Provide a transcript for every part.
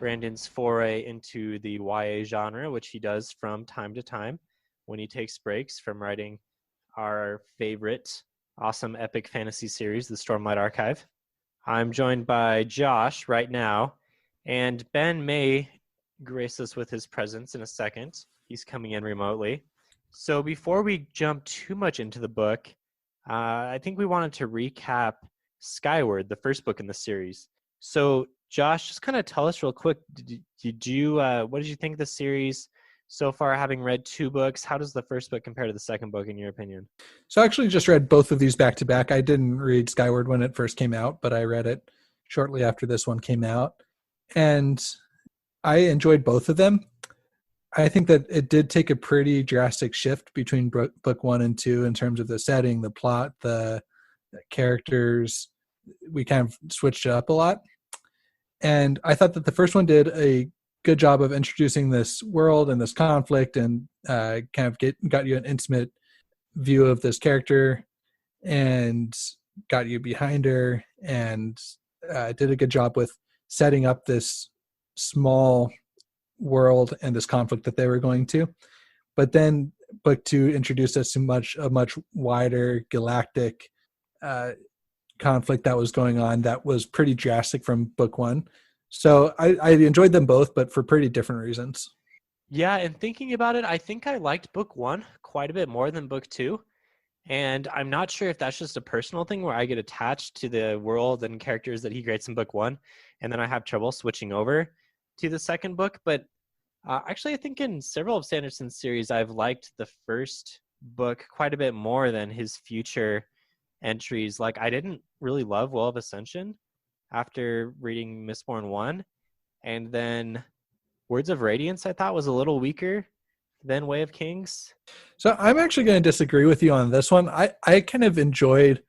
Brandon's foray into the YA genre, which he does from time to time when he takes breaks from writing our favorite awesome epic fantasy series, the Stormlight Archive. I'm joined by Josh right now, and Ben may grace us with his presence in a second. He's coming in remotely. So before we jump too much into the book, I think we wanted to recap Skyward, the first book in the series. So Josh, just kind of tell us real quick, what did you think of the series so far, having read 2 books? How does the first book compare to the second book in your opinion? So I actually just read both of these back to back. I didn't read Skyward when it first came out, but I read it shortly after this one came out. And I enjoyed both of them. I think that it did take a pretty drastic shift between book 1 and 2 in terms of the setting, the plot, the characters. We kind of switched it up a lot. And I thought that the first one did a good job of introducing this world and this conflict and kind of got you an intimate view of this character and got you behind her, and did a good job with setting up this small world and this conflict that they were going to. But then book 2 introduced us to a much wider galactic conflict that was going on that was pretty drastic from book 1. So I enjoyed them both, but for pretty different reasons. Yeah, and thinking about it, I think I liked book 1 quite a bit more than book 2. And I'm not sure if that's just a personal thing where I get attached to the world and characters that he creates in book 1, and then I have trouble switching over to the second book. But actually, I think in several of Sanderson's series, I've liked the first book quite a bit more than his future entries. Like, I didn't really love Well of Ascension after reading Mistborn 1. And then Words of Radiance, I thought, was a little weaker than Way of Kings. So I'm actually going to disagree with you on this one. I kind of enjoyed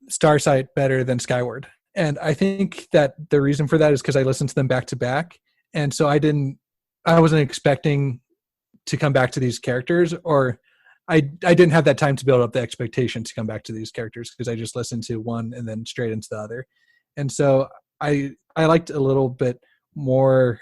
Starsight better than Skyward. And I think that the reason for that is because I listened to them back to back. And so I wasn't expecting to come back to these characters, or I didn't have that time to build up the expectation to come back to these characters because I just listened to one and then straight into the other. And so I liked a little bit more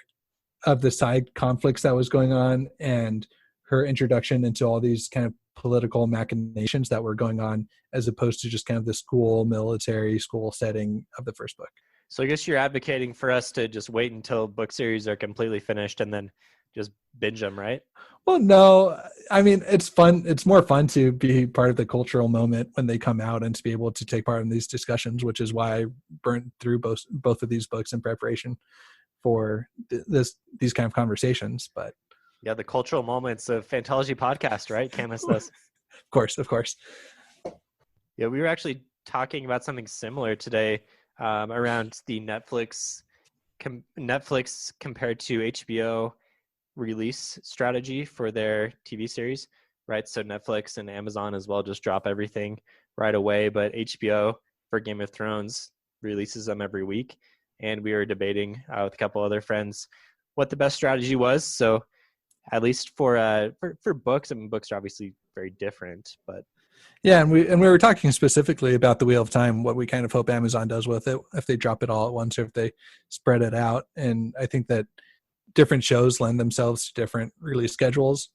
of the side conflicts that was going on and her introduction into all these kind of political machinations that were going on, as opposed to just kind of the military school setting of the first book. So I guess you're advocating for us to just wait until book series are completely finished and then just binge them, right? Well, no, I mean, it's fun. It's more fun to be part of the cultural moment when they come out and to be able to take part in these discussions, which is why I burnt through both of these books in preparation for these kind of conversations. But yeah, the cultural moments of Fantology podcast, right? Can't miss those. Of course. Yeah, we were actually talking about something similar today around the Netflix compared to HBO release strategy for their TV series, right? So Netflix and Amazon as well just drop everything right away, but HBO for Game of Thrones releases them every week. And we were debating with a couple other friends what the best strategy was. So at least for books, I mean, books are obviously very different, but yeah, and we were talking specifically about the Wheel of Time, what we kind of hope Amazon does with it, if they drop it all at once or if they spread it out. And I think that different shows lend themselves to different release schedules,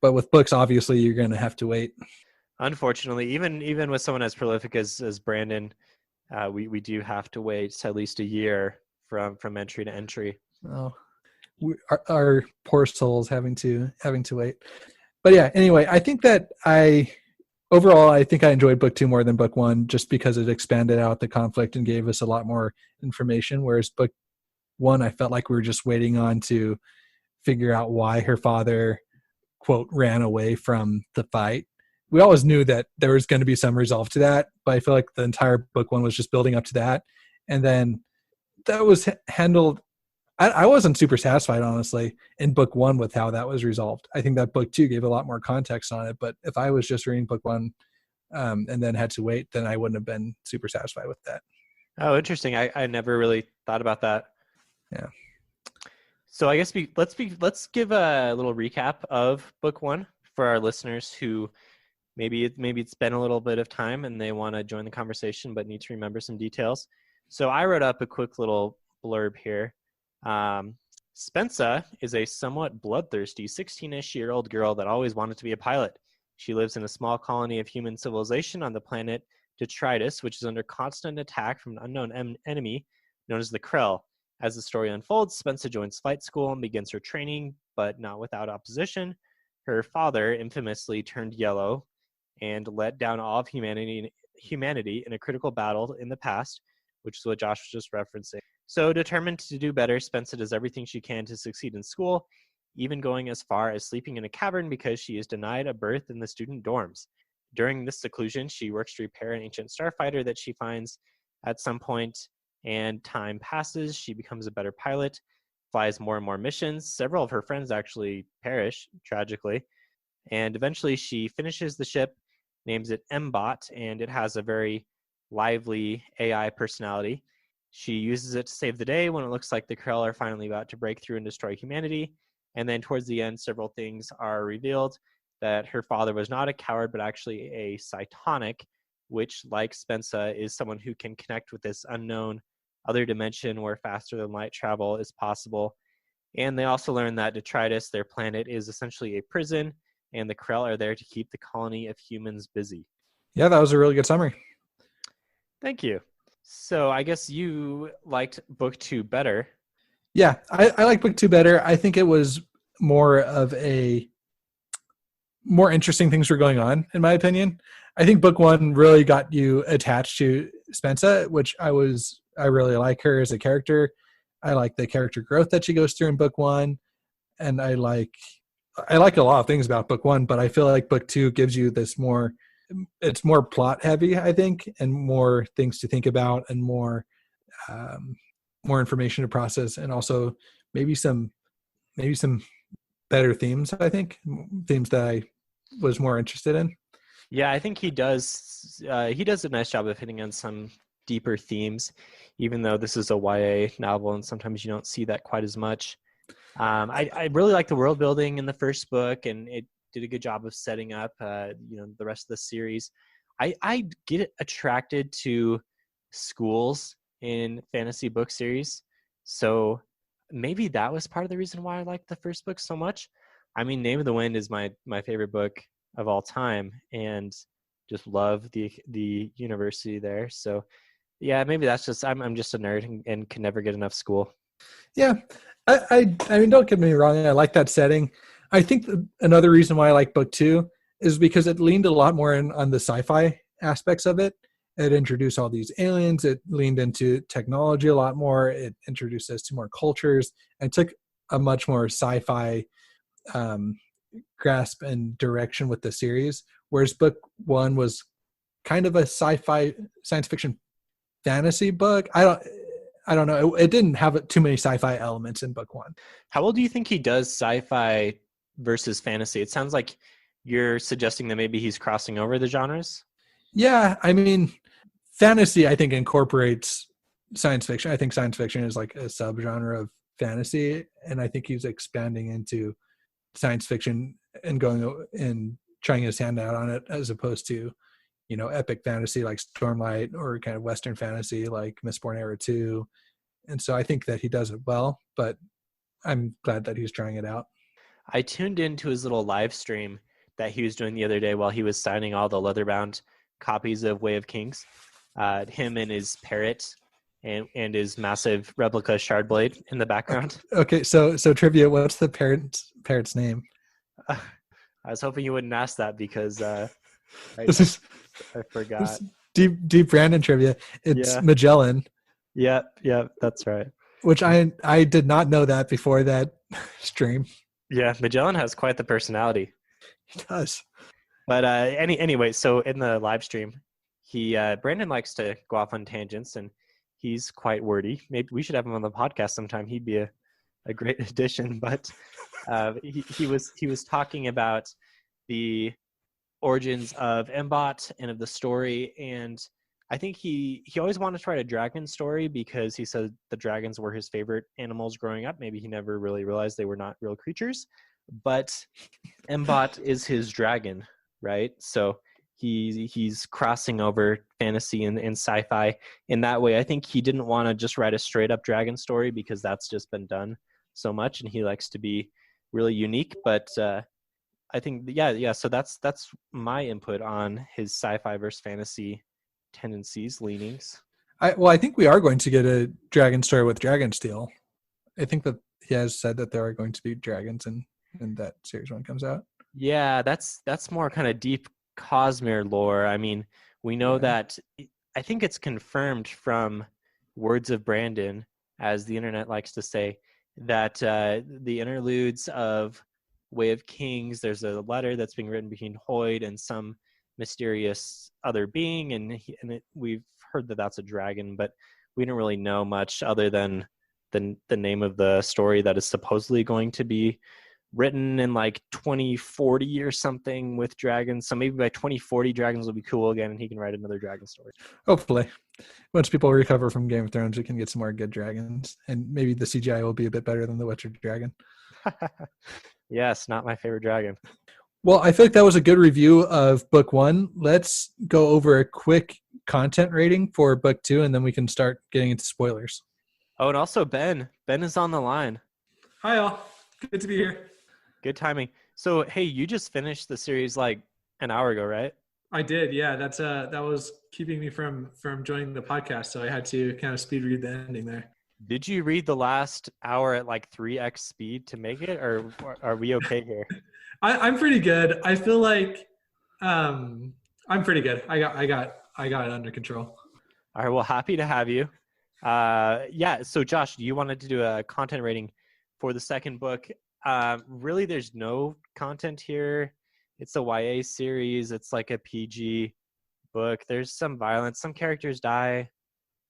but with books, obviously, you're going to have to wait. Unfortunately, even with someone as prolific as Brandon, we do have to wait at least a year from entry to entry. Oh, our poor souls having to wait. But yeah, anyway, I think that overall, I think I enjoyed book 2 more than book 1 just because it expanded out the conflict and gave us a lot more information. Whereas book 1, I felt like we were just waiting on to figure out why her father, quote, ran away from the fight. We always knew that there was going to be some resolve to that, but I feel like the entire book 1 was just building up to that. And then that was handled. I wasn't super satisfied, honestly, in book 1 with how that was resolved. I think that book 2 gave a lot more context on it. But if I was just reading book 1 and then had to wait, then I wouldn't have been super satisfied with that. Oh, interesting. I never really thought about that. Yeah. So I guess let's give a little recap of book 1 for our listeners who maybe it's been a little bit of time and they want to join the conversation but need to remember some details. So I wrote up a quick little blurb here. Spensa is a somewhat bloodthirsty 16-ish-year-old girl that always wanted to be a pilot. She lives in a small colony of human civilization on the planet Detritus, which is under constant attack from an unknown enemy known as the Krell. As the story unfolds, Spensa joins flight school and begins her training, but not without opposition. Her father infamously turned yellow and let down all of humanity in a critical battle in the past, which is what Josh was just referencing. So determined to do better, Spensa does everything she can to succeed in school, even going as far as sleeping in a cavern because she is denied a berth in the student dorms. During this seclusion, she works to repair an ancient starfighter that she finds at some point, and time passes. She becomes a better pilot, flies more and more missions. Several of her friends actually perish, tragically, and eventually she finishes the ship, names it M-Bot, and it has a very lively AI personality. She uses it to save the day when it looks like the Krell are finally about to break through and destroy humanity. And then towards the end, several things are revealed, that her father was not a coward, but actually a cytonic, which, like Spensa, is someone who can connect with this unknown other dimension where faster than light travel is possible. And they also learn that Detritus, their planet, is essentially a prison, and the Krell are there to keep the colony of humans busy. Yeah, that was a really good summary. Thank you. So I guess you liked book 2 better. Yeah, I like book 2 better. I think it was more interesting things were going on, in my opinion. I think book 1 really got you attached to Spensa, which I really like her as a character. I like the character growth that she goes through in book 1, and I like a lot of things about book 1, but I feel like book 2 gives you it's more plot heavy, I think, and more things to think about, and more information to process, and also maybe some better themes. I think themes that I was more interested in. Yeah, I think he does. He does a nice job of hitting on some deeper themes, even though this is a YA novel, and sometimes you don't see that quite as much. I really like the world building in the first book, and it did a good job of setting up, the rest of the series. I get attracted to schools in fantasy book series, so maybe that was part of the reason why I liked the first book so much. I mean, Name of the Wind is my favorite book of all time, and just love the university there. So yeah, maybe that's just I'm just a nerd and can never get enough school. Yeah, I mean, don't get me wrong, I like that setting. I think another reason why I like book 2 is because it leaned a lot more on the sci-fi aspects of it. It introduced all these aliens. It leaned into technology a lot more. It introduced us to more cultures and took a much more sci-fi grasp and direction with the series. Whereas book 1 was kind of a sci-fi science fiction fantasy book. I don't know. It didn't have too many sci-fi elements in book 1. How well do you think he does sci-fi versus fantasy? It sounds like you're suggesting that maybe he's crossing over the genres. Yeah, I mean, fantasy, I think, incorporates science fiction. I think science fiction is like a subgenre of fantasy, and I think he's expanding into science fiction and going and trying his hand out on it, as opposed to, epic fantasy like Stormlight, or kind of Western fantasy like Mistborn Era 2. And so I think that he does it well, but I'm glad that he's trying it out. I tuned into his little live stream that he was doing the other day while he was signing all the leather-bound copies of Way of Kings. Him and his parrot and his massive replica Shardblade in the background. Okay, so trivia, what's the parrot's name? I was hoping you wouldn't ask that because I forgot. Deep Brandon trivia. It's Magellan. Yeah, that's right. Which I did not know that before that stream. Yeah, Magellan has quite the personality. He does. But anyway, so in the live stream, Brandon likes to go off on tangents, and he's quite wordy. Maybe we should have him on the podcast sometime. He'd be a great addition. But he was talking about the origins of M-Bot and of the story, and I think he always wanted to write a dragon story because he said the dragons were his favorite animals growing up. Maybe he never really realized they were not real creatures, but M-Bot is his dragon, right? So he's crossing over fantasy and sci-fi in that way. I think he didn't want to just write a straight up dragon story because that's just been done so much, and he likes to be really unique. But I think, yeah. So that's my input on his sci-fi versus fantasy tendencies, leanings. I think we are going to get a dragon story with Dragonsteel. I think that he has said that there are going to be dragons in that series when it comes out. Yeah, that's more kind of deep cosmere lore. I mean, we know that, I think it's confirmed from words of Brandon, as the internet likes to say, that the interludes of Way of Kings, there's a letter that's being written between Hoyd and some mysterious other being, and we've heard that that's a dragon, but we don't really know much other than the name of the story that is supposedly going to be written in like 2040 or something with dragons. So maybe by 2040 dragons will be cool again and he can write another dragon story. Hopefully. Once people recover from Game of Thrones, we can get some more good dragons. And maybe the CGI will be a bit better than the Witcher dragon. Yes, not my favorite dragon. Well, I feel like that was a good review of book 1. Let's go over a quick content rating for book 2, and then we can start getting into spoilers. Oh, and also Ben is on the line. Hi all, good to be here. Good timing. So, hey, you just finished the series like an hour ago, right? I did, yeah. That was keeping me from joining the podcast, so I had to kind of speed read the ending there. Did you read the last hour at like 3x speed to make it, or are we okay here? I'm pretty good. I feel like I'm pretty good. I got it under control. All right, well, happy to have you. Yeah, so Josh, you wanted to do a content rating for the second book. Really, there's no content here. It's a YA series. It's like a PG book. There's some violence. Some characters die.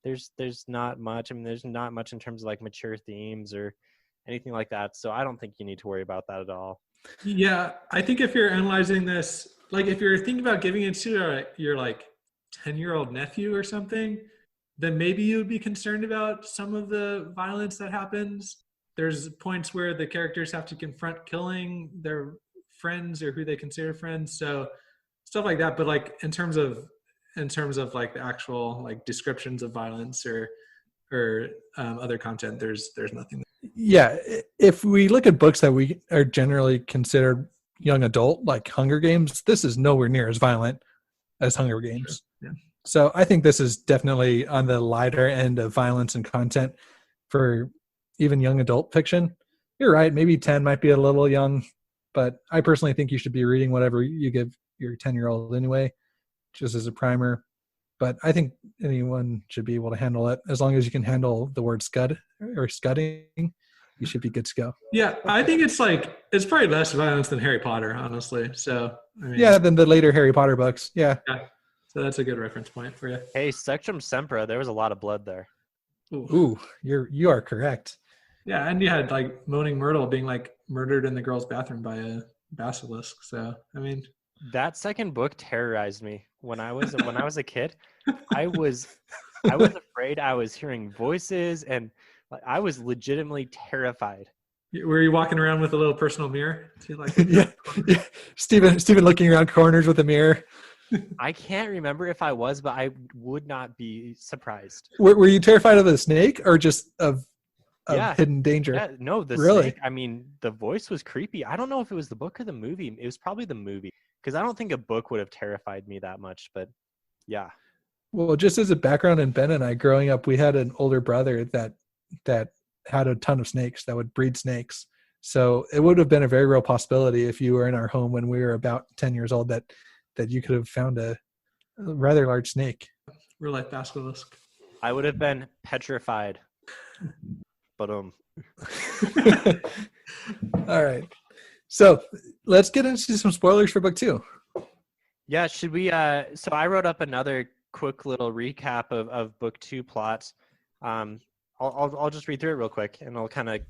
There's not much. I mean, there's not much in terms of like mature themes or anything like that. So I don't think you need to worry about that at all. Yeah, I think if you're analyzing this, like if you're thinking about giving it to your like 10-year-old nephew or something, then maybe you would be concerned about some of the violence that happens. There's points where the characters have to confront killing their friends or who they consider friends. So stuff like that. But like in terms of like the actual like descriptions of violence or other content, there's nothing. Yeah, if we look at books that we are generally considered young adult, like Hunger Games, this is nowhere near as violent as Hunger Games. Sure. Yeah. So I think this is definitely on the lighter end of violence and content for even young adult fiction. You're right, maybe 10 might be a little young, but I personally think you should be reading whatever you give your 10-year-old anyway, just as a primer. But I think anyone should be able to handle it. As long as you can handle the word scud or scudding, you should be good to go. Yeah, I think it's probably less violence than Harry Potter, honestly. So I mean, yeah, than the later Harry Potter books. Yeah. So that's a good reference point for you. Hey, Sectum Sempra, there was a lot of blood there. Ooh, you are correct. Yeah, and you had like Moaning Myrtle being like murdered in the girls' bathroom by a basilisk. So I mean, that second book terrorized me when I was a kid. I was afraid. I was hearing voices, and I was legitimately terrified. Were you walking around with a little personal mirror? To like yeah. Steven looking around corners with a mirror. I can't remember if I was, but I would not be surprised. Were you terrified of the snake or just of hidden danger? Yeah, no, the really? snake. I mean, the voice was creepy. I don't know if it was the book or the movie. It was probably the movie, because I don't think a book would have terrified me that much. But yeah. Well, just as a background, in Ben and I growing up, we had an older brother that had a ton of snakes that would breed snakes. So it would have been a very real possibility if you were in our home when we were about 10 years old that you could have found a rather large snake. Real life basilisk. I would have been petrified. But All right. So let's get into some spoilers for book 2. Yeah, should we so I wrote up another quick little recap of book 2 plots. I'll just read through it real quick, and I'll kind of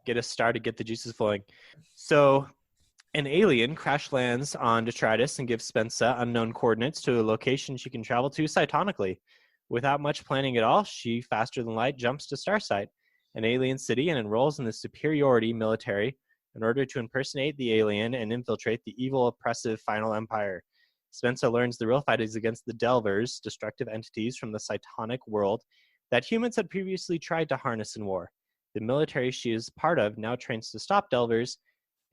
get us started, get the juices flowing. So an alien crash lands on Detritus and gives Spensa unknown coordinates to a location she can travel to cytonically. Without much planning at all, she, faster than light, jumps to Starsight, an alien city, and enrolls in the superiority military in order to impersonate the alien and infiltrate the evil, oppressive final empire. Spensa learns the real fight is against the Delvers, destructive entities from the cytonic world that humans had previously tried to harness in war. the military she is part of now trains to stop Delvers,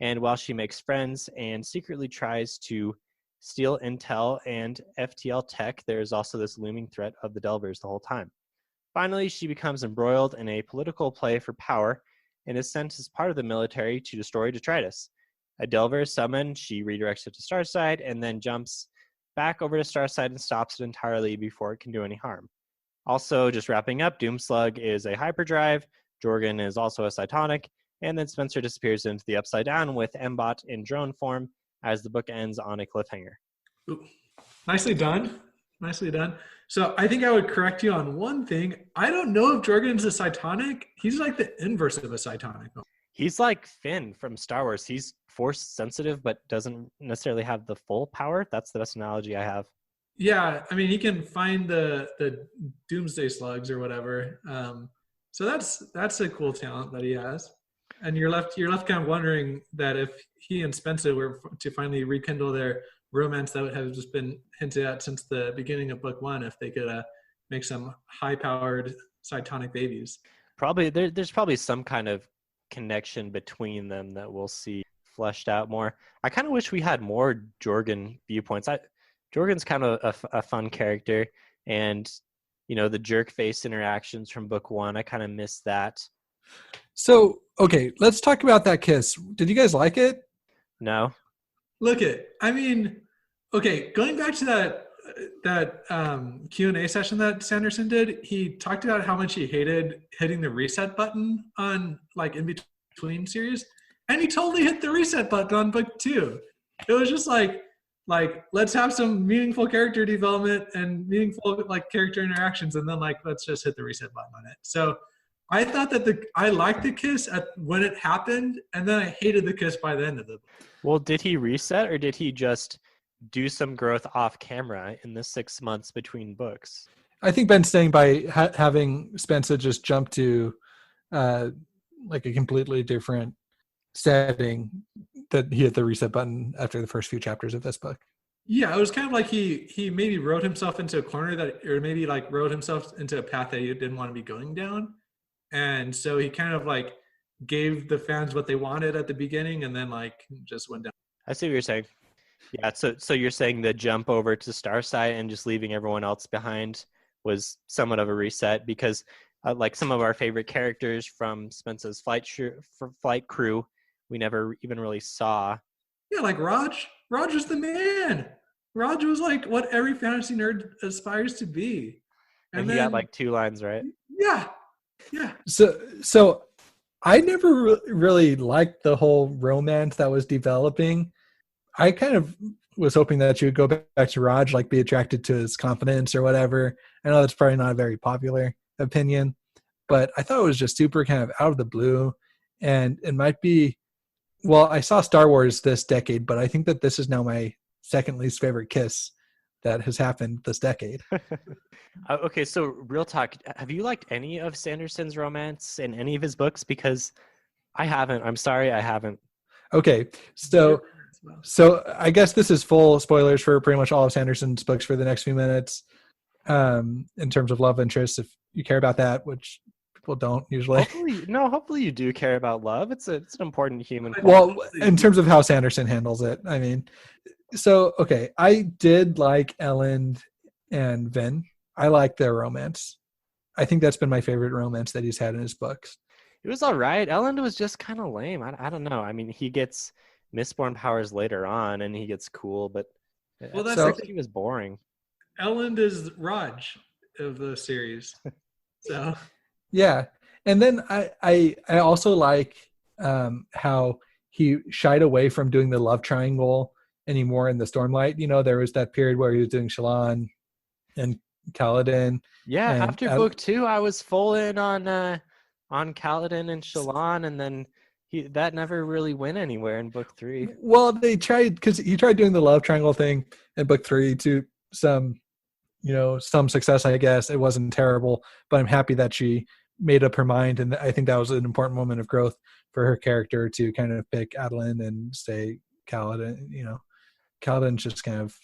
and while she makes friends and secretly tries to steal intel and FTL tech, there is also this looming threat of the Delvers the whole time. Finally, she becomes embroiled in a political play for power and is sent as part of the military to destroy Detritus. A Delver is summoned, she redirects it to Starsight, and then jumps back over to Starsight and stops it entirely before it can do any harm. Also, just wrapping up, Doomslug is a hyperdrive, Jorgen is also a cytonic, and then Spencer disappears into the Upside Down with Mbot in drone form as the book ends on a cliffhanger. Ooh, nicely done. Nicely done. So I think I would correct you on one thing. I don't know if Jorgen's a cytonic. He's like the inverse of a cytonic. He's like Finn from Star Wars. He's force sensitive, but doesn't necessarily have the full power. That's the best analogy I have. Yeah, I mean, he can find the doomsday slugs or whatever. So that's a cool talent that he has. And you're left kind of wondering that if he and Spencer were to finally rekindle their romance that has just been hinted at since the beginning of book 1, if they could make some high-powered cytonic babies. Probably there's probably some kind of connection between them that we'll see fleshed out more. I kind of wish we had more Jorgen viewpoints. Jorgen's kind of a fun character, and the jerk face interactions from book 1, I kind of miss that. So, okay, let's talk about that kiss. Did you guys like it? No. Look it. I mean, okay, going back to that Q&A session that Sanderson did, he talked about how much he hated hitting the reset button on like in between series, and he totally hit the reset button on book 2. It was just like let's have some meaningful character development and meaningful like character interactions, and then let's just hit the reset button on it. So I thought that I liked the kiss when it happened, and then I hated the kiss by the end of it. Well, did he reset, or did he just do some growth off camera in the 6 months between books? I think Ben's saying by having Spencer just jump to like a completely different setting, that he hit the reset button after the first few chapters of this book. Yeah, it was kind of like he maybe wrote himself into a corner or maybe wrote himself into a path that he didn't want to be going down. And so he kind of gave the fans what they wanted at the beginning, and then just went down. I see what you're saying. Yeah, so you're saying the jump over to Starsight and just leaving everyone else behind was somewhat of a reset, because some of our favorite characters from Spencer's flight crew, we never even really saw. Yeah, Raj. Raj was the man. Raj was what every fantasy nerd aspires to be. And he got 2 lines, right? Yeah. So I never really liked the whole romance that was developing. I kind of was hoping that you would go back to Raj, be attracted to his confidence or whatever. I know that's probably not a very popular opinion, but I thought it was just super kind of out of the blue. And it might be, well, I saw Star Wars this decade, but I think that this is now my second least favorite kiss that has happened this decade. Okay, so real talk. Have you liked any of Sanderson's romance in any of his books? Because I haven't. I'm sorry, I haven't. Okay, so I guess this is full spoilers for pretty much all of Sanderson's books for the next few minutes. In terms of love interests, if you care about that, which people don't usually. Hopefully you do care about love. It's an important human quality. Well, in terms of how Sanderson handles it, I mean, so okay, I did like Ellen and Vin. I like their romance. I think that's been my favorite romance that he's had in his books. It was all right. Ellen was just kind of lame. I don't know. I mean, he gets Mistborn powers later on, and he gets cool, but he was boring. Ellen is Raj of the series. So yeah, and then I also like how he shied away from doing the love triangle anymore in the Stormlight. There was that period where he was doing Shallan and Kaladin. Yeah, after book 2, I was full in on Kaladin and Shallan, and then that never really went anywhere in book 3. Well, they tried, because he tried doing the love triangle thing in book 3 to some success, I guess. It wasn't terrible, but I'm happy that she made up her mind, and I think that was an important moment of growth for her character to kind of pick Adeline and say Kaladin. Kaladin's just kind of,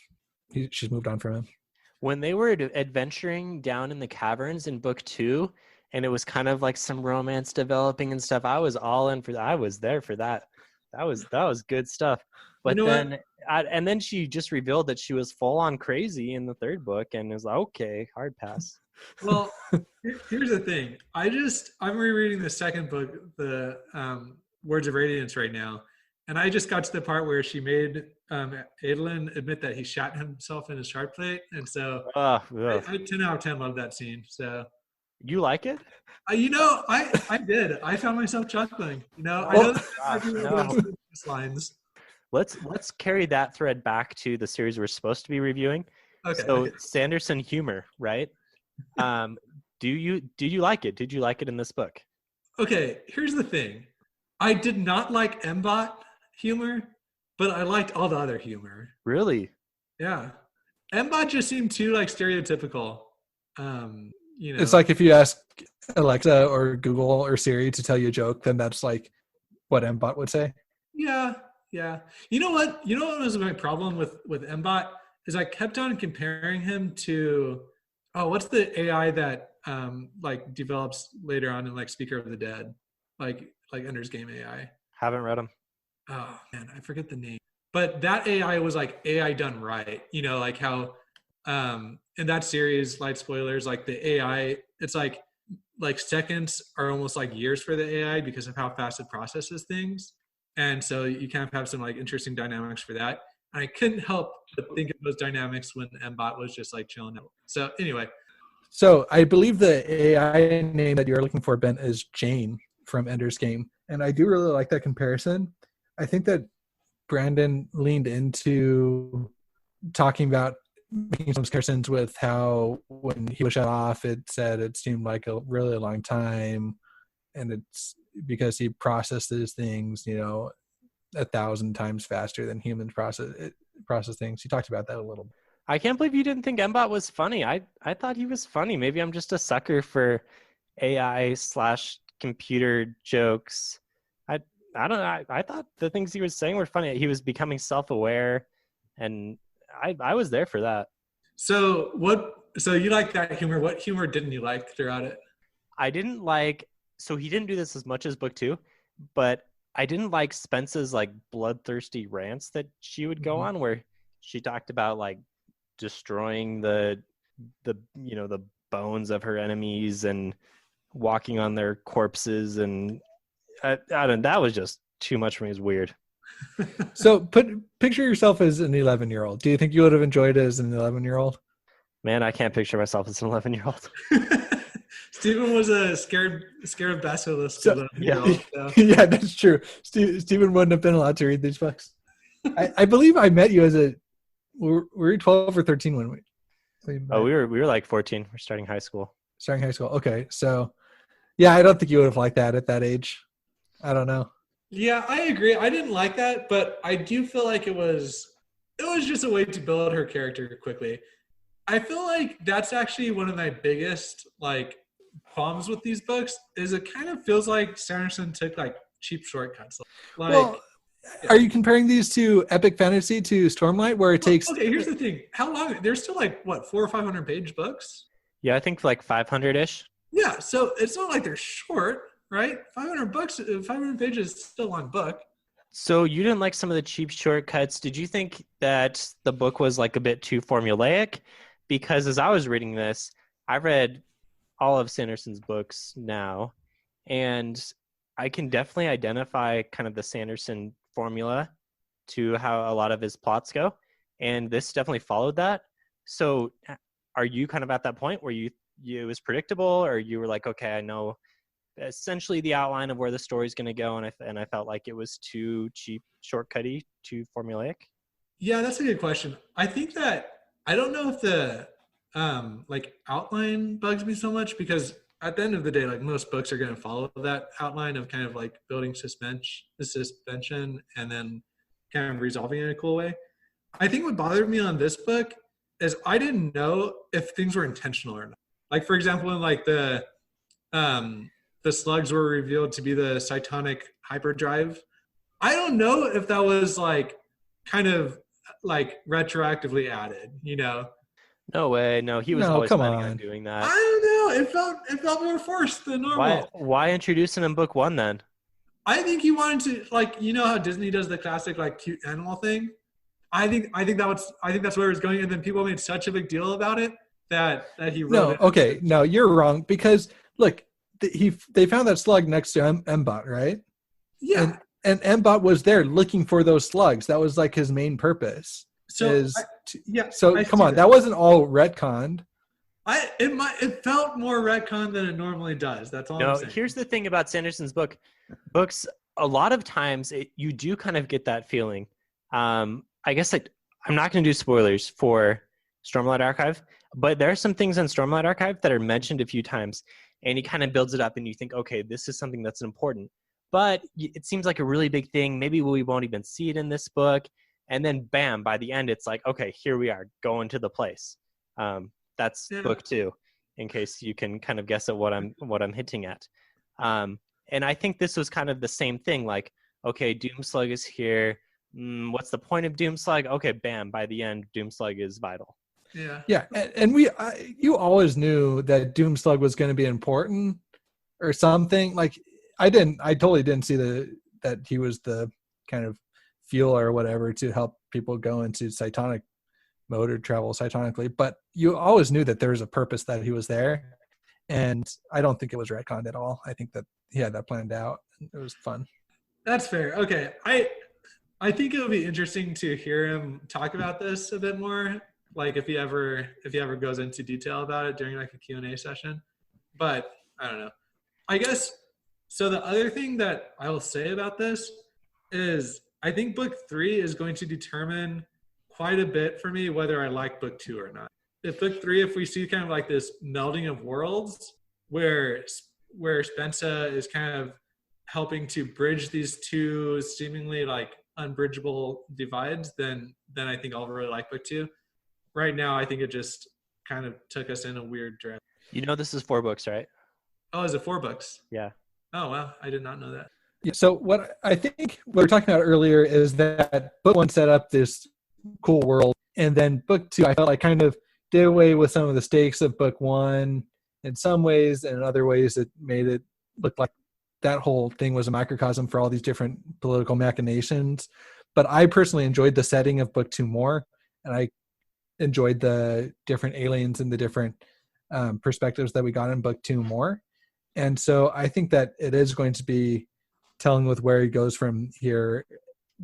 she's moved on from him. When they were adventuring down in the caverns in book 2, and it was kind of like some romance developing and stuff. I was all in for that. I was there for that. That was good stuff. You But know what? then and then she just revealed that she was full on crazy in the third book, and it was like, okay, hard pass. Well, here's the thing. I'm rereading the second book, the Words of Radiance, right now, and I just got to the part where she made Adolin admit that he shot himself in his shard plate, and so Ugh. I 10 out of 10 love that scene. So You like it? I did. I found myself chuckling. I Oh, know that gosh, those no. lines. Let's carry that thread back to the series we're supposed to be reviewing. Okay. So Okay. Sanderson humor, right? Do you like it? Did you like it in this book? Okay, here's the thing. I did not like Mbot humor, but I liked all the other humor. Really? Yeah. Mbot just seemed too like stereotypical. It's like if you ask Alexa or Google or Siri to tell you a joke, then that's like what Mbot would say. Yeah, yeah. You know what? You know what was my problem with Mbot is I kept on comparing him to what's the AI that like develops later on in like Speaker of the Dead, like Ender's Game AI. Haven't read them. Oh man, I forget the name. But that AI was like AI done right. Like how in that series, light spoilers, like the AI, it's like seconds are almost like years for the AI because of how fast it processes things. And so you kind of have some like interesting dynamics for that. And I couldn't help but think of those dynamics when Mbot was just like chilling out. So anyway. So I believe the AI name that you're looking for, Ben, is Jane from Ender's Game. And I do really like that comparison. I think that Brandon leaned into talking about making some comparisons with how when he was shut off, it said it seemed like a really long time. And it's because he processes things, 1,000 times faster than humans process things. He talked about that a little bit. I can't believe you didn't think Mbot was funny. I thought he was funny. Maybe I'm just a sucker for AI/computer jokes. I don't know. I thought the things he was saying were funny. He was becoming self-aware, and I was there for that. So you like that humor? What humor didn't you like throughout it? I didn't like. So he didn't do this as much as book 2, but I didn't like Spence's like bloodthirsty rants that she would go on, where she talked about like destroying the bones of her enemies and walking on their corpses, and I don't. That was just too much for me. It was weird. So picture yourself as an 11-year-old. Do you think you would have enjoyed it as an 11-year-old? Man, I can't picture myself as an 11-year-old. Stephen was a scared of basilisks. Yeah, that's true. Stephen wouldn't have been allowed to read these books. I believe I met you as we were 12 or 13 when we we were like 14. We're starting high school. Starting high school. Okay, so yeah, I don't think you would have liked that at that age. I don't know. Yeah, I agree. I didn't like that, but I do feel like it was just a way to build her character quickly. I feel like that's actually one of my biggest like problems with these books is it kind of feels like Sanderson took like cheap shortcuts. Like, well, are you comparing these to epic fantasy to Stormlight, where it takes? Okay, here's the thing. How long? They're still like what 400 or 500 page books. Yeah, I think like 500-ish. Yeah, so it's not like they're short, right? 500 pages is still a long book. So you didn't like some of the cheap shortcuts. Did you think that the book was like a bit too formulaic? Because as I was reading this, I read all of Sanderson's books now, and I can definitely identify kind of the Sanderson formula to how a lot of his plots go. And this definitely followed that. So are you kind of at that point where you it was predictable, or you were like, okay, I know essentially the outline of where the story's going to go, and I felt like it was too cheap, shortcutty, too formulaic? Yeah, that's a good question. I think that I don't know if the like outline bugs me so much, because at the end of the day, like most books are going to follow that outline of kind of like building suspension and then kind of resolving it in a cool way. I think what bothered me on this book is I didn't know if things were intentional or not. Like, for example, when like the slugs were revealed to be the cytonic hyperdrive, I don't know if that was like kind of like retroactively added, No way. No, he was No, always come planning on on. doing I that. don't know. It felt more forced than Why normal. why introduce him in book one then? I think he wanted to, like, you know how Disney does the classic like cute animal thing. I think that's where it's going, and then people made such a big deal about it that he wrote No, it. okay, no, you're wrong because look, they found that slug next to Mbot, right? Yeah. And Mbot was there looking for those slugs. That was like his main purpose. So yeah, So I come see on, that. that wasn't all retconned. It felt more retcon than it normally does. That's all I'm No, saying. here's the thing about Sanderson's books. A lot of times, you do kind of get that feeling. I guess I'm not going to do spoilers for Stormlight Archive, but there are some things in Stormlight Archive that are mentioned a few times, and he kind of builds it up, and you think, okay, this is something that's important. But it seems like a really big thing. Maybe we won't even see it in this book, and then bam, by the end, it's like, okay, here we are, going to the place. That's Yeah. book two, in case you can kind of guess at what I'm hinting at. And I think this was kind of the same thing. Like, okay, Doomslug is here. What's the point of Doomslug? Okay, bam. By the end, Doomslug is vital. Yeah. Yeah, and you always knew that Doomslug was going to be important or something. Like I totally didn't see that he was the kind of fuel or whatever to help people go into cytonic mode or travel cytonically. But you always knew that there was a purpose that he was there, and I don't think it was retconned at all. I think that he had that planned out. It was fun. That's fair. Okay. I think it would be interesting to hear him talk about this a bit more. Like if he ever goes into detail about it during like a Q&A session. But I don't know. I guess so. The other thing that I will say about this is I think book 3 is going to determine quite a bit for me whether I like book 2 or not. If we see kind of like this melding of worlds where Spencer is kind of helping to bridge these two seemingly like unbridgeable divides, then I think I'll really like book 2. Right now, I think it just kind of took us in a weird direction. You know, this is 4 books, right? Oh, is it 4 books? Yeah. Oh, wow. I did not know that. Yeah, so what I think we were talking about earlier is that book 1 set up this cool world, and then book 2 I felt like kind of did away with some of the stakes of book 1 in some ways, and in other ways it made it look like that whole thing was a microcosm for all these different political machinations. But I personally enjoyed the setting of book 2 more, and I enjoyed the different aliens and the different perspectives that we got in book 2 more. And so I think that it is going to be telling with where he goes from here,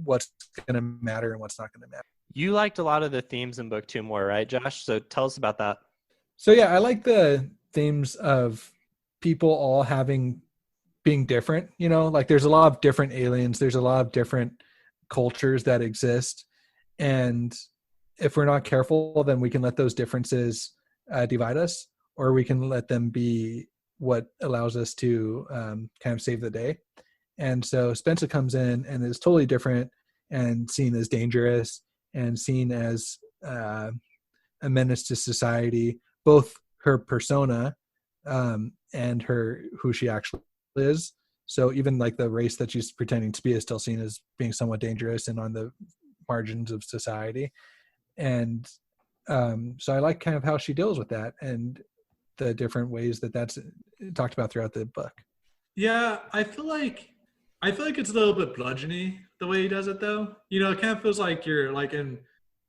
what's going to matter and what's not going to matter. You liked a lot of the themes in book 2 more, right, Josh? So tell us about that. So yeah, I like the themes of people all being different, you know, like there's a lot of different aliens, there's a lot of different cultures that exist, and if we're not careful, then we can let those differences divide us, or we can let them be what allows us to kind of save the day. And so Spencer comes in and is totally different and seen as dangerous and seen as a menace to society, both her persona and who she actually is. So even like the race that she's pretending to be is still seen as being somewhat dangerous and on the margins of society. And so I like kind of how she deals with that and the different ways that that's talked about throughout the book. Yeah, I feel like it's a little bit bludgeony the way he does it, though. You know, it kind of feels like you're like in,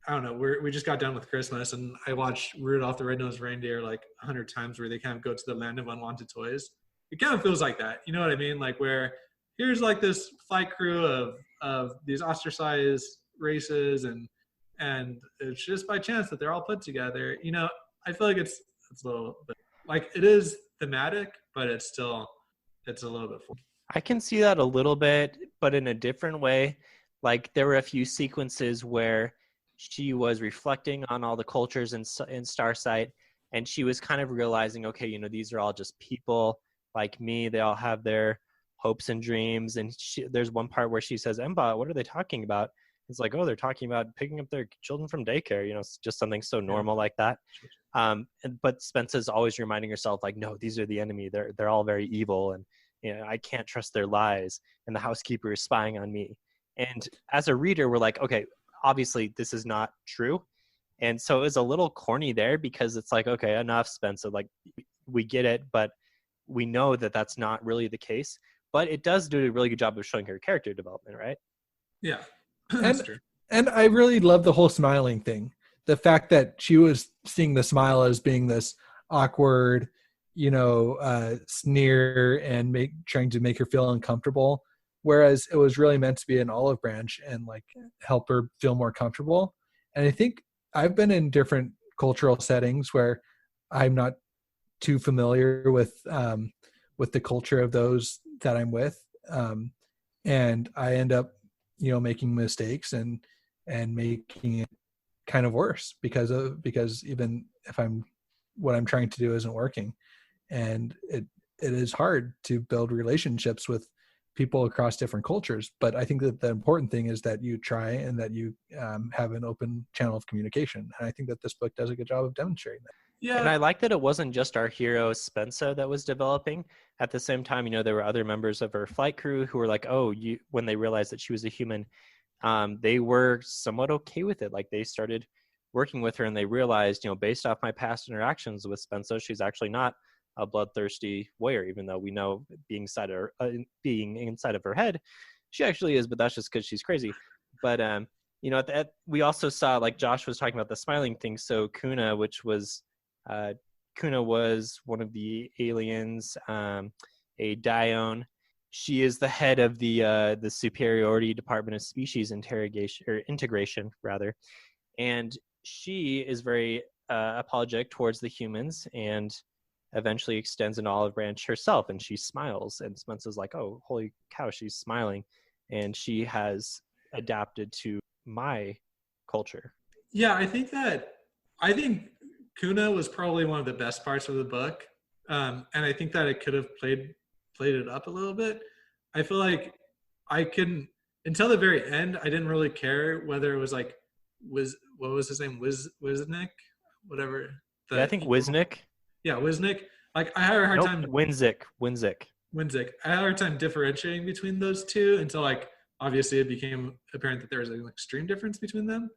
I don't know, we just got done with Christmas, and I watched Rudolph the Red-Nosed Reindeer like 100 times, where they kind of go to the land of unwanted toys. It kind of feels like that. You know what I mean? Like where here's like this flight crew of these ostracized races, and it's just by chance that they're all put together. You know, I feel like it's a little bit like it is thematic, but it's a little bit full. I can see that a little bit, but in a different way. Like there were a few sequences where she was reflecting on all the cultures in Starsight, and she was kind of realizing, okay, you know, these are all just people like me. They all have their hopes and dreams. And there's one part where she says, "Emba, what are they talking about?" It's like, oh, they're talking about picking up their children from daycare. You know, it's just something so normal like that. But Spencer's always reminding herself, like, no, these are the enemy. They're all very evil, and you know, I can't trust their lies. And the housekeeper is spying on me. And as a reader, we're like, okay, obviously this is not true. And so it was a little corny there because it's like, okay, enough, Spencer. Like, we get it, but we know that that's not really the case. But it does do a really good job of showing her character development, right? Yeah, that's And true. and I really love the whole smiling thing. The fact that she was seeing the smile as being this awkward, sneer and trying to make her feel uncomfortable, whereas it was really meant to be an olive branch and like help her feel more comfortable. And I think I've been in different cultural settings where I'm not too familiar with the culture of those that I'm with, and I end up making mistakes and making it kind of worse because even if what I'm trying to do isn't working, and it is hard to build relationships with people across different cultures. But I think that the important thing is that you try and that you have an open channel of communication, and I think that this book does a good job of demonstrating that. And Yeah, I like that it wasn't just our hero Spencer that was developing. At the same time, there were other members of her flight crew who were like, when they realized that she was a human, they were somewhat okay with it. Like, they started working with her and they realized, based off my past interactions with Spencer, she's actually not a bloodthirsty warrior, even though we know being inside of her head, she actually is, but that's just because she's crazy. But, we also saw, like Josh was talking about the smiling thing. So Kuna, Kuna was one of the aliens, a Dione. She is the head of the Superiority Department of Species Integration, rather, and she is very apologetic towards the humans, and eventually extends an olive branch herself, and she smiles. And Spencer's like, "Oh, holy cow, she's smiling," and she has adapted to my culture. yeah. I think Kuna was probably one of the best parts of the book, and I think that it could have played it up a little bit. I feel like I couldn't until the very end. I didn't really care whether it was like what was his name, Wiznick, whatever. Yeah, I think Wisnick. Yeah, Wisnick. Like, I had a hard time. Winzik. Winzik. I had a hard time differentiating between those two until, like, obviously it became apparent that there was an extreme difference between them.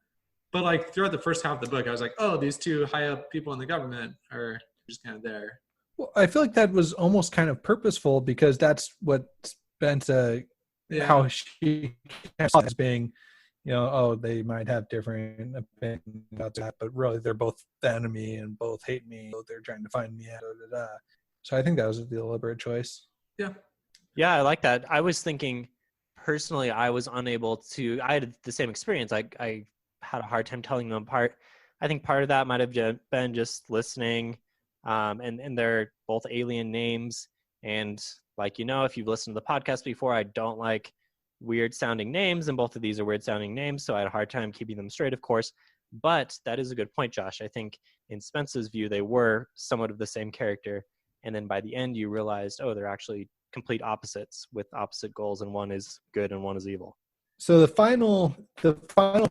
But, like, throughout the first half of the book, I was like, oh, these two high up people in the government are just kind of there. Well, I feel like that was almost kind of purposeful because that's what Spencer, how she saw as being, they might have different opinions about that, but really they're both the enemy and both hate me. They're trying to find me. So I think that was a deliberate choice. Yeah. Yeah, I like that. I was thinking, personally, I was unable to. I had the same experience. I had a hard time telling them apart. I think part of that might have been just listening, and they're both alien names. And, like, if you've listened to the podcast before, I don't like weird sounding names, and both of these are weird sounding names, so I had a hard time keeping them straight, of course. But that is a good point, Josh. I think in Spencer's view, they were somewhat of the same character, and then by the end you realized, they're actually complete opposites with opposite goals, and one is good and one is evil. So the final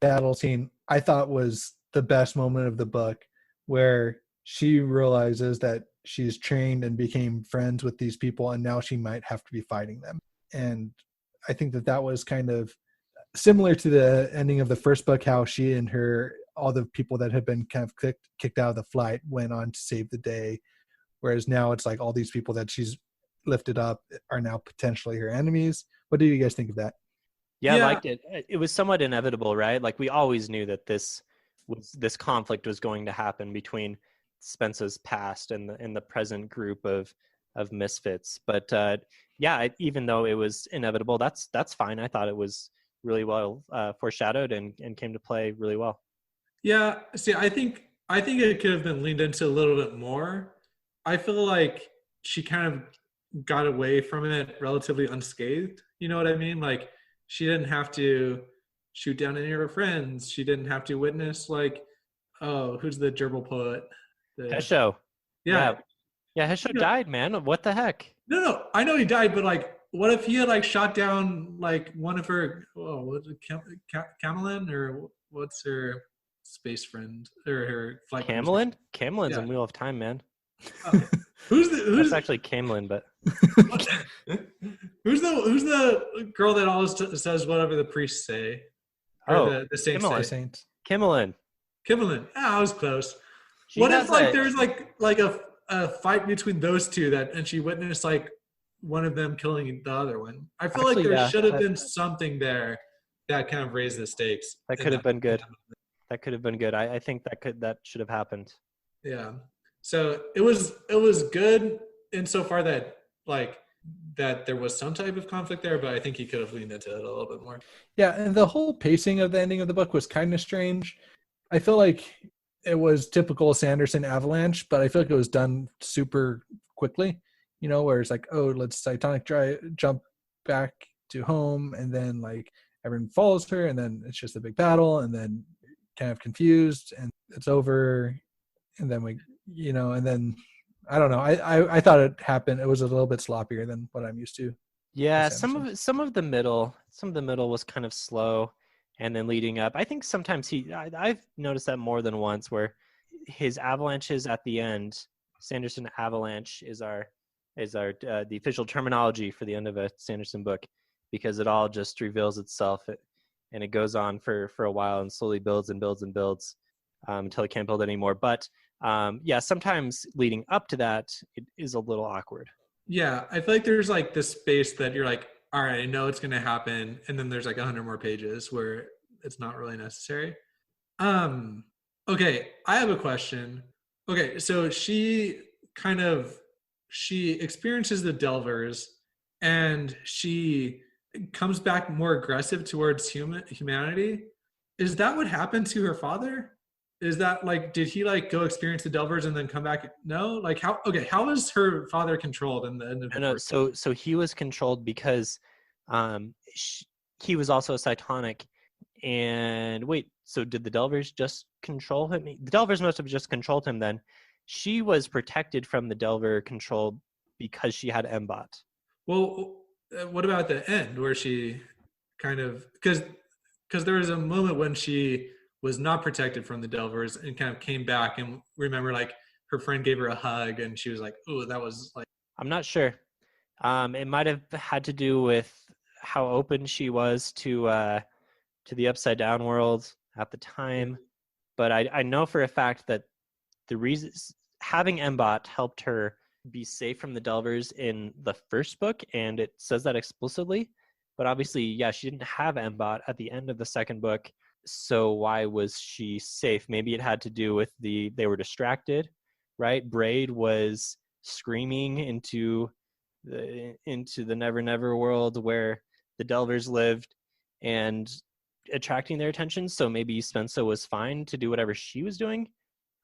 battle scene I thought was the best moment of the book, where she realizes that she's trained and became friends with these people, and now she might have to be fighting them. And I think that was kind of similar to the ending of the first book, how she and all the people that had been kind of kicked out of the flight went on to save the day. Whereas now it's like all these people that she's lifted up are now potentially her enemies. What do you guys think of that? Yeah, I liked it. It was somewhat inevitable, right? Like, we always knew that this conflict was going to happen between Spencer's past and the present group of misfits. But even though it was inevitable, that's fine. I thought it was really well foreshadowed and came to play really well. Yeah. See, I think it could have been leaned into a little bit more. I feel like she kind of got away from it relatively unscathed. You know what I mean? Like, she didn't have to shoot down any of her friends. She didn't have to witness, like, who's the gerbil poet? Hesho. Yeah, Hesho died, man. What the heck? No, I know he died, but, like, what if he had, like, shot down, like, one of her, what's it, Camelin, or what's her space friend, or her flight? Camelin? Camelin's in Wheel of Time, man. Who's That's actually Camelin, but who's the girl that always says whatever the priests say? Or the saints say? Saints. Camelin. Kimberlin. I was close. She What has if like a- there's like a fight between those two and she witnessed like one of them killing the other one? I feel like Actually, there yeah, should have been something there that kind of raised the stakes. that could have been good. That could have been good. I think that should have happened. Yeah. So it was good insofar that like that there was some type of conflict there, but I think he could have leaned into it a little bit more. Yeah, and the whole pacing of the ending of the book was kind of strange. I feel like it was typical Sanderson Avalanche, but I feel like it was done super quickly. Where it's like, oh, let's jump back to home, and then like everyone follows her, and then it's just a big battle, and then kind of confused, and it's over, and then and then I don't know. I thought it happened. It was a little bit sloppier than what I'm used to. Yeah, Sanderson. some of the middle was kind of slow, and then leading up. I think sometimes I've noticed that more than once, where his avalanches at the end. Sanderson avalanche is the official terminology for the end of a Sanderson book, because it all just reveals itself, and it goes on for a while and slowly builds and builds and builds until it can't build anymore. But yeah, sometimes leading up to that, it is a little awkward. Yeah, I feel like there's like this space that you're like, all right, I know it's going to happen, and then there's like 100 more pages where it's not really necessary. Okay, I have a question. Okay, so she experiences the Delvers, and she comes back more aggressive towards humanity. Is that what happened to her father? Is that like, did he like go experience the Delvers and then come back? No, like how? Okay, how was her father controlled in the end of the No, first? so he was controlled because he was also a cytonic. And wait, so did the Delvers just control him? The Delvers must have just controlled him then. She was protected from the Delver control because she had Mbot. Well, what about the end where she kind of because there was a moment when she was not protected from the Delvers and kind of came back and remember like her friend gave her a hug and she was like, oh, that was like. I'm not sure. It might have had to do with how open she was to the upside down world at the time. But I know for a fact that the reason having Mbot helped her be safe from the Delvers in the first book, and it says that explicitly. But obviously, yeah, she didn't have Mbot at the end of the second book. So why was she safe? Maybe it had to do with they were distracted, right? Braid was screaming into the Never Never world where the Delvers lived and attracting their attention. So maybe Spensa was fine to do whatever she was doing.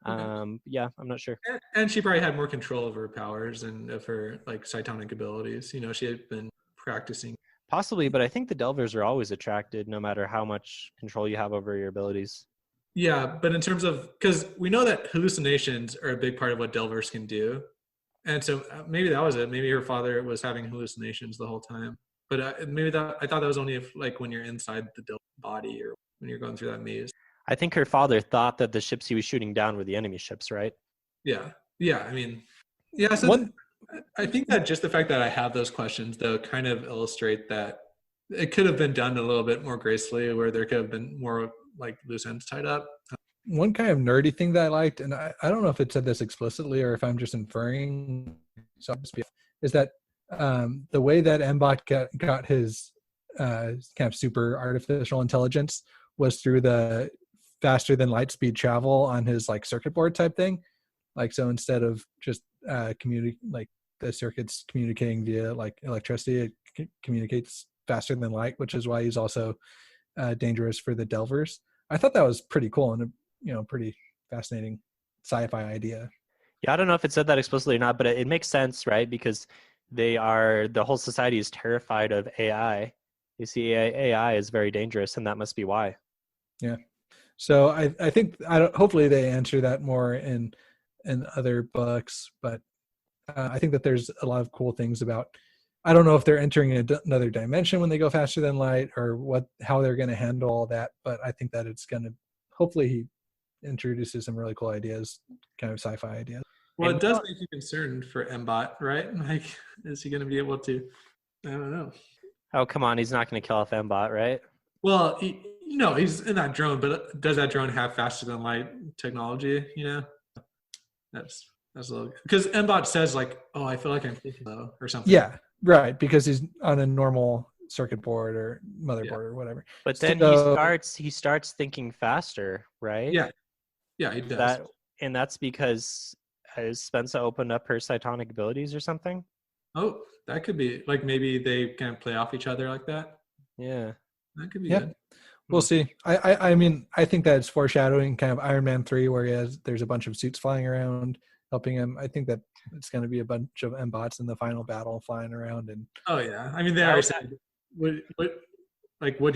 Yeah, I'm not sure. And she probably had more control of her powers and of her like cytonic abilities. She had been practicing. Possibly, but I think the Delvers are always attracted no matter how much control you have over your abilities. Yeah, but in terms of, because we know that hallucinations are a big part of what Delvers can do. And so maybe that was it. Maybe her father was having hallucinations the whole time. But I thought that was only if like when you're inside the Delver body or when you're going through that maze. I think her father thought that the ships he was shooting down were the enemy ships, right? Yeah. Yeah. I mean, yeah. So I think that just the fact that I have those questions, though, kind of illustrate that it could have been done a little bit more gracefully, where there could have been more like loose ends tied up. One kind of nerdy thing that I liked, and I don't know if it said this explicitly or if I'm just inferring, is that the way that Mbot got his kind of super artificial intelligence was through the faster than light speed travel on his like circuit board type thing. Like, so instead of just like the circuits communicating via like electricity, it communicates faster than light, which is why he's also dangerous for the Delvers. I thought that was pretty cool and pretty fascinating sci-fi idea. Yeah, I don't know if it said that explicitly or not, but it makes sense, right? Because the whole society is terrified of AI. You see, AI is very dangerous, and that must be why. Yeah. So I think hopefully they answer that more in other books, but I think that there's a lot of cool things about. I don't know if they're entering another dimension when they go faster than light, or how they're going to handle all that. But I think that it's going to, hopefully, he introduces some really cool ideas, kind of sci-fi ideas. Well, it does make you concerned for Mbot, right? Like, is he going to be able to? I don't know. Oh, come on, he's not going to kill off Mbot, right? Well, No, he's in that drone, but does that drone have faster than light technology? That's a little, because Mbot says like, oh, I feel like I'm thinking slow or something. Yeah, right, because he's on a normal circuit board or motherboard or whatever. But then So, he starts thinking faster, right? Yeah, he does. That's because Spencer opened up her cytonic abilities or something. Oh, that could be like maybe they can play off each other like that. Yeah, that could be good. We'll see. I mean, I think that's foreshadowing kind of Iron Man 3, where there's a bunch of suits flying around helping him. I think that it's going to be a bunch of M-bots in the final battle flying around. And oh yeah, I mean they already said, would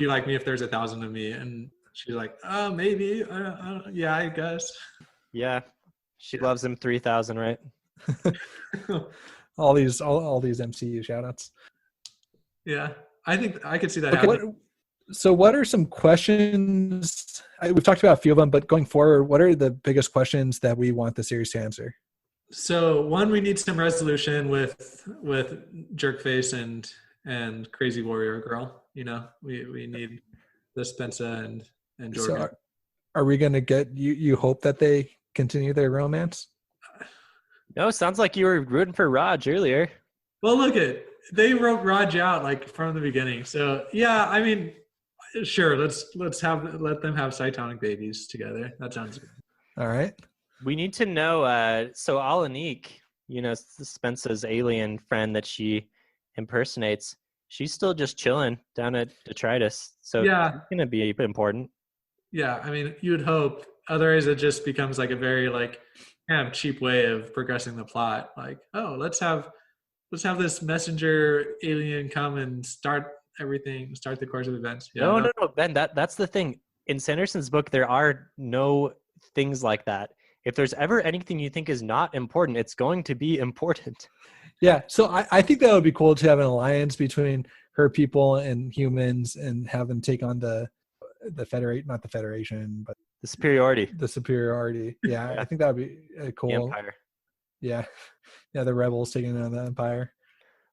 you like me if there's 1,000 of me? And she's like, oh, maybe. Yeah, I guess. Yeah, she loves him 3,000, right? all these MCU shoutouts. Yeah, I think I could see that happening. So what are some questions? We've talked about a few of them, but going forward, what are the biggest questions that we want the series to answer? So one, we need some resolution with Jerkface and Crazy Warrior Girl. We need the Spencer and Jordan. So are we going to get you hope that they continue their romance? No, sounds like you were rooting for Raj earlier. Well, they wrote Raj out like from the beginning. So yeah, I mean, sure, let them have cytonic babies together. That sounds good. All right. We need to know. So Alanik, Spencer's alien friend that she impersonates, she's still just chilling down at detritus. So yeah, it's gonna be important. Yeah, I mean, you'd hope. Otherwise, it just becomes like a very like kind of cheap way of progressing the plot. Like, oh, let's have this messenger alien come and start the course of events. Yeah, No, Ben, that's the thing. In Sanderson's book, there are no things like that. If there's ever anything you think is not important, it's going to be important. Yeah, so I think that would be cool to have an alliance between her people and humans and have them take on the not the Federation, but the superiority. Yeah, I think that would be cool. The Empire. Yeah, the rebels taking on the Empire.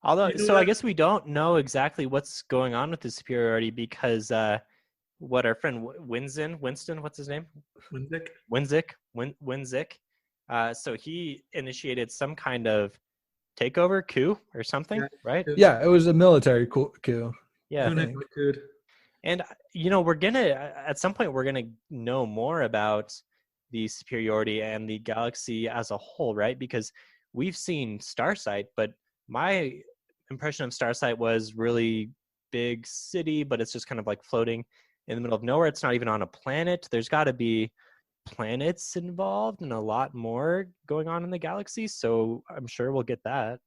Although, so I guess we don't know exactly what's going on with the superiority because what our friend Winston, what's his name? Winzik. So he initiated some kind of takeover coup or something, right? Yeah, it was a military coup. Yeah. And we're gonna at some point we're gonna know more about the superiority and the galaxy as a whole, right? Because we've seen Starsight, but my impression of Starsight was really big city, but it's just kind of like floating in the middle of nowhere. It's not even on a planet. There's got to be planets involved and a lot more going on in the galaxy. So I'm sure we'll get that.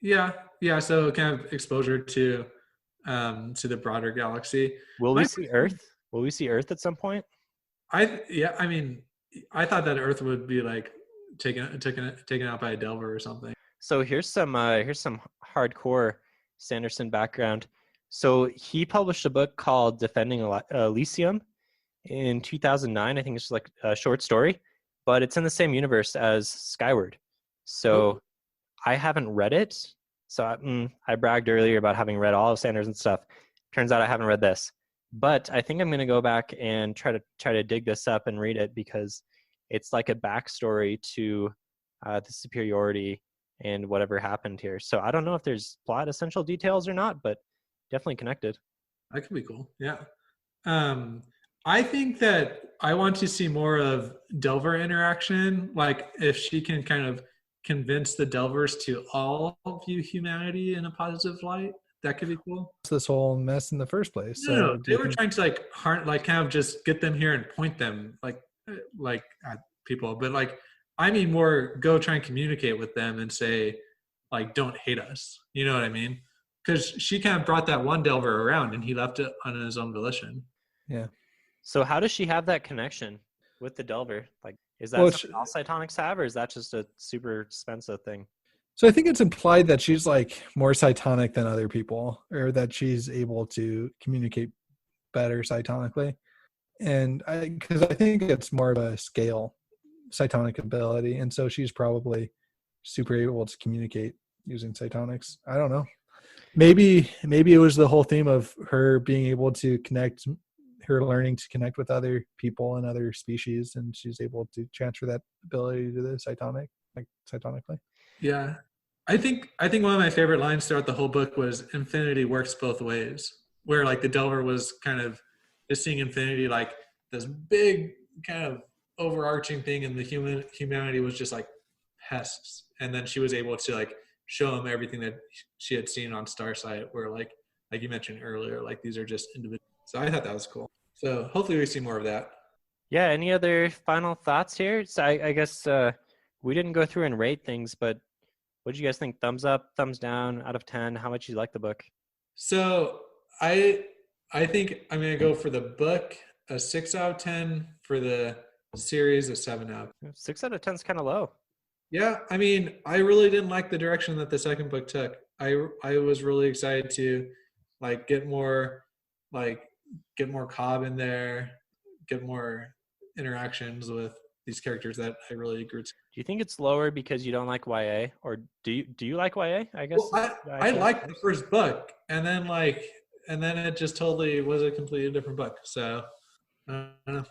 Yeah. So kind of exposure to the broader galaxy. Will we see Earth? Will we see Earth at some point? I mean, I thought that Earth would be like taken out by a Delver or something. So here's some hardcore Sanderson background. So he published a book called Defending Elysium in 2009. I think it's like a short story, but it's in the same universe as Skyward. So I haven't read it. So I bragged earlier about having read all of Sanderson's stuff. Turns out I haven't read this, but I think I'm going to go back and try to dig this up and read it because it's like a backstory to the superiority and whatever happened here. So I don't know if there's plot essential details or not, but definitely connected. That could be cool. Yeah. I think that I want to see more of Delver interaction. Like if she can kind of convince the Delvers to all view humanity in a positive light, that could be cool. It's this whole mess in the first place. No, they were trying to kind of just get them here and point them like at people. But like, I mean, more go try and communicate with them and say, like, don't hate us. You know what I mean? Because she kind of brought that one Delver around and he left it on his own volition. Yeah. So how does she have that connection with the Delver? Like, is that something all Cytonics have, or is that just a super Spencer thing? So I think it's implied that she's like more cytonic than other people, or that she's able to communicate better cytonically. And because I think it's more of a scale cytonic ability. And so she's probably super able to communicate using cytonics. I don't know. Maybe it was the whole theme of her being able to connect her learning to connect with other people and other species, and she's able to transfer that ability to the cytonically. Yeah. I think one of my favorite lines throughout the whole book was infinity works both ways, where like the Delver was kind of just seeing infinity like this big kind of overarching thing, and the humanity was just like pests. And then she was able to like show him everything that she had seen on Starsight, where like you mentioned earlier, like these are just individuals. So I thought that was cool. So hopefully we see more of that. Yeah. Any other final thoughts here? So I guess we didn't go through and rate things, but what did you guys think? Thumbs up, thumbs down, out of 10? How much you like the book? So I think I'm gonna go for the book a 6 out of 10, for the series a 7 out. 6 out of 10 is kind of low. Yeah, I mean, I really didn't like the direction that the second book took. I was really excited to like get more Cobb in there, get more interactions with these characters that I really grew to. Do you think it's lower because you don't like YA, or do you like YA? I guess. Well, I liked the first book, and then it just totally was a completely different book. So I don't know.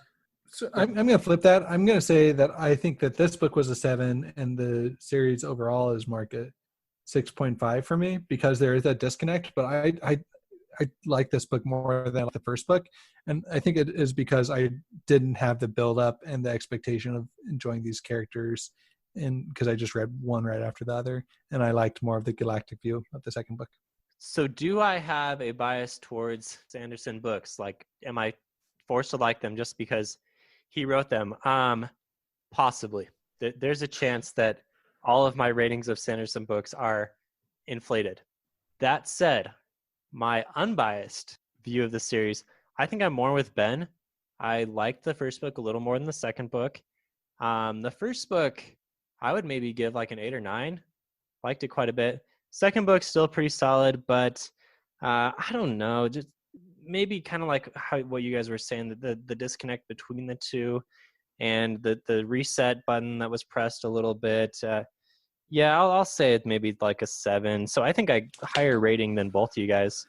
So I'm going to flip that. I'm going to say that I think that this book was a 7 and the series overall is marked at 6.5 for me, because there is that disconnect. But I like this book more than the first book. And I think it is because I didn't have the build up and the expectation of enjoying these characters, and because I just read one right after the other, and I liked more of the galactic view of the second book. So do I have a bias towards Sanderson books? Like, am I forced to like them just because he wrote them? Possibly. There's a chance that all of my ratings of Sanderson books are inflated. That said, my unbiased view of the series, I think I'm more with Ben. I liked the first book a little more than the second book. The first book, I would maybe give like an 8 or 9. Liked it quite a bit. Second book, still pretty solid, but I don't know. Just maybe kind of like what you guys were saying, the disconnect between the two, and the reset button that was pressed a little bit. Yeah, I'll say it maybe like a 7. So I think I higher rating than both of you guys.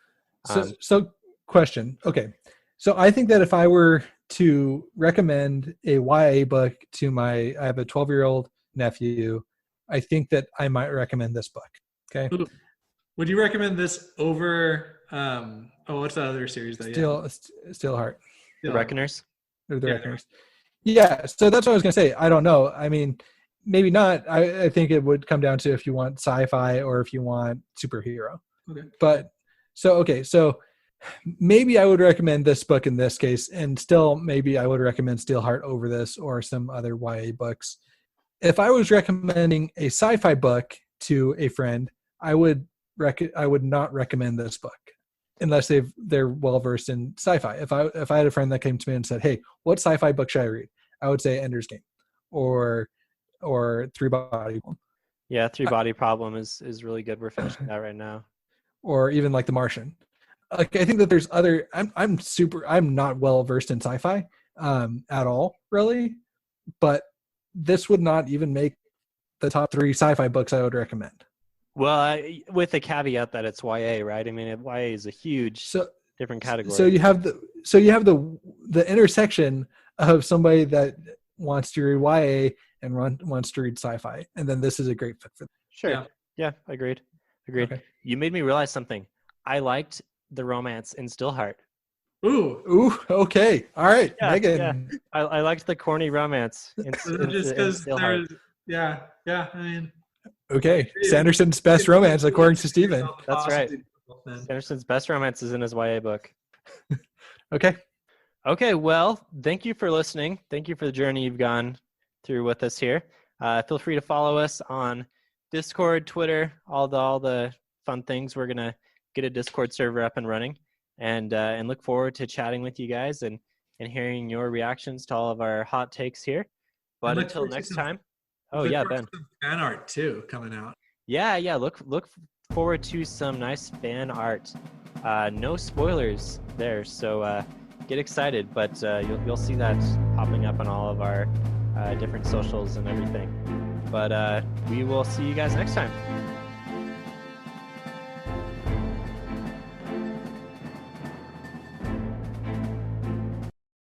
So question. Okay. So I think that if I were to recommend a YA book to I have a 12-year-old nephew, I think that I might recommend this book. Okay. Would you recommend this over, what's the other series that you have? Steelheart. The Reckoners? Or the Reckoners. Yeah. So that's what I was going to say. I don't know. I mean, maybe not. I think it would come down to if you want sci-fi or if you want superhero. Okay. But so maybe I would recommend this book in this case, and still maybe I would recommend Steelheart over this or some other YA books. If I was recommending a sci-fi book to a friend, I would not recommend this book unless they're well versed in sci-fi. If I had a friend that came to me and said, "Hey, what sci-fi book should I read?" I would say Ender's Game or Three Body Problem. Yeah, Three Body Problem is really good. We're finishing that right now. Or even like The Martian. Like, I think that there's other. I'm not well versed in sci-fi at all, really, but this would not even make the top 3 sci-fi books I would recommend. Well, with the caveat that it's YA, right? I mean, YA is a huge different category. So you have the intersection of somebody that wants to read YA and wants to read sci-fi, and then this is a great fit for them. Sure. Yeah, agreed. Okay. You made me realize something. I liked the romance in Steelheart. Ooh. Okay. All right, yeah, Megan. Yeah. I liked the corny romance in Steelheart. Yeah. I mean. Okay, Sanderson's best romance, according to Steven. That's right. Sanderson's best romance is in his YA book. Okay, well, thank you for listening. Thank you for the journey you've gone through with us here. Feel free to follow us on Discord, Twitter, all the fun things. We're going to get a Discord server up and running, and look forward to chatting with you guys and hearing your reactions to all of our hot takes here. But until next time. Oh, yeah, Ben. Some fan art, too, coming out. Yeah. Look forward to some nice fan art. No spoilers there, so get excited. But you'll see that popping up on all of our different socials and everything. But we will see you guys next time.